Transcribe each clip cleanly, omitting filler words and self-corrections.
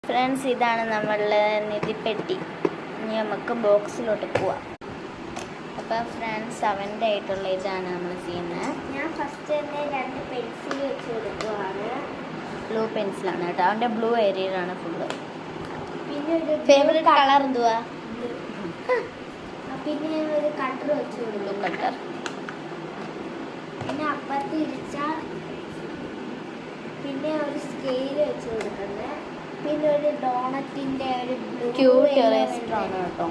Friends, ഇതാണ് നമ്മളുടെ നിധിപ്പെട്ടി. ഇനി നമുക്ക് ബോക്സിലോട്ട് പോവാം. അപ്പം ഫ്രണ്ട്സ്, അവൻ്റെ ആയിട്ടുള്ള ഇതാണ് നമ്മൾ ചെയ്യുന്നത്. ഞാൻ ഫസ്റ്റ് തന്നെ 2 പെൻസിൽ വെച്ച് കൊടുക്കുവാണ്. ബ്ലൂ പെൻസിലാണ് കേട്ടോ. അവൻ്റെ ബ്ലൂ ഏരിയയിലാണ് ഫുള്ള്. പിന്നെ ഒരു ഫേവറേറ്റ് കളർ എന്തുവാ? പിന്നെ ഒരു കട്ടർ വെച്ച് കൊടുക്കും. കട്ടർ. പിന്നെ അപ്പുറത്ത് ഇരിച്ച പിന്നെ ഒരു സ്കെയിൽ വെച്ച് കൊടുക്കുന്നത്. പിന്നെ ഒരു ഡോണറ്റിൻ്റെ ഒരു ക്യൂട്ട് ഇറേസർ ആണ് കേട്ടോ.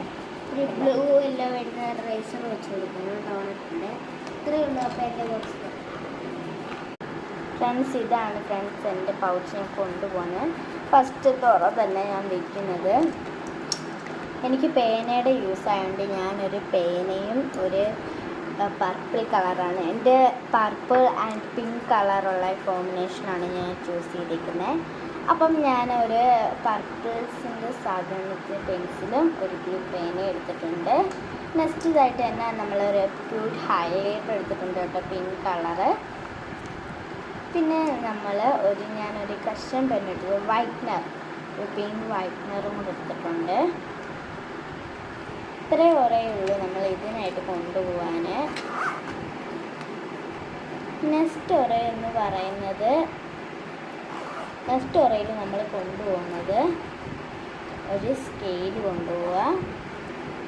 ഒരു ബ്ലൂ എല്ലാം വരുന്ന റേസർ വെച്ച് കൊടുക്കുന്നു ഡോണറ്റിൻ്റെ. ഇത്രയേ ഉള്ളൂ അപ്പോൾ എൻ്റെ ബോക്സ്. ഫ്രണ്ട്സ്, ഇതാണ് ഫ്രണ്ട്സ് എൻ്റെ പൗച്ച് ഞാൻ കൊണ്ടുപോകുന്നത്. ഫസ്റ്റ് തുറ തന്നെ ഞാൻ വയ്ക്കുന്നത്. എനിക്ക് പേനയുടെ യൂസ് ആയതുകൊണ്ട് ഞാനൊരു പേനയും ഒരു പർപ്പിൾ കളറാണ്. എൻ്റെ പർപ്പിൾ ആൻഡ് പിങ്ക് കളറുള്ള കോമ്പിനേഷനാണ് ഞാൻ ചൂസ് ചെയ്തിരിക്കുന്നത്. അപ്പം ഞാനൊരു പർപ്പിൾസിൻ്റെ സാധനത്തിന് പെൻസിലും ഒരു ബ്ലൂ പേനയും എടുത്തിട്ടുണ്ട്. നെക്സ്റ്റ് ഇതായിട്ട് തന്നെ നമ്മളൊരു ക്യൂട്ട് ഹൈലൈറ്റർ എടുത്തിട്ടുണ്ട് കേട്ടോ, പിങ്ക് കളറ്. പിന്നെ ഞാനൊരു കഷൻ പെന്നെടുത്തത് വൈറ്റ്നർ, ഒരു പിങ്ക് വൈറ്റ്നറും കൂടെ എടുത്തിട്ടുണ്ട്. ഇത്രയും കുറേ ഉള്ളൂ നമ്മൾ ഇതിനായിട്ട് കൊണ്ടുപോകാൻ. നെക്സ്റ്റ് ഒറയിൽ നമ്മൾ കൊണ്ടുപോകുന്നത് ഒരു സ്കെയിൽ കൊണ്ടുപോവുക.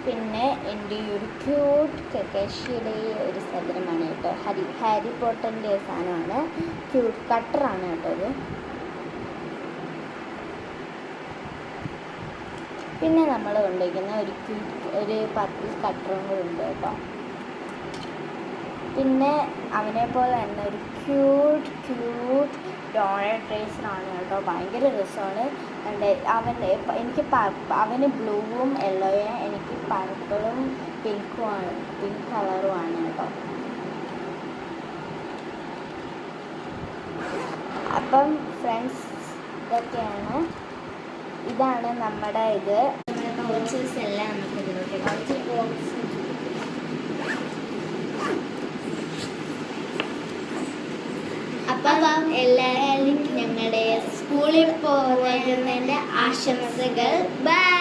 പിന്നെ എൻ്റെ ഒരു ക്യൂട്ട് കക്കേഷിയുടെ ഒരു സാധനമാണ് കേട്ടോ, ഹാരി പോട്ടറിൻ്റെ സാധനമാണ്. ക്യൂട്ട് കട്ടറാണ് കേട്ടോ ഇത്. പിന്നെ നമ്മൾ കൊണ്ടുവയ്ക്കുന്ന ഒരു പർപ്പിൾ കട്ടറും കൂടെ ഉണ്ട് കേട്ടോ. പിന്നെ അവനെ പോലെ തന്നെ ഒരു ക്യൂട്ട് ഡോണറ്റ് റേസറാണ് കേട്ടോ. ഭയങ്കര രസമാണ്. അവന് ബ്ലൂവും യെല്ലോയും, എനിക്ക് പർപ്പിളും പിങ്ക് കളറുമാണ് കേട്ടോ. അപ്പം ഫ്രണ്ട്സ്, ഇതാണ് നമ്മുടെ ബോക്സസ് എല്ലാം നമുക്ക് ഇതിലോട്ട് ബോക്സ്. അപ്പം എല്ലാവരും ഞങ്ങളുടെ സ്കൂളിൽ പോകുന്നതിൻ്റെ ആശംസകൾ. ബൈ.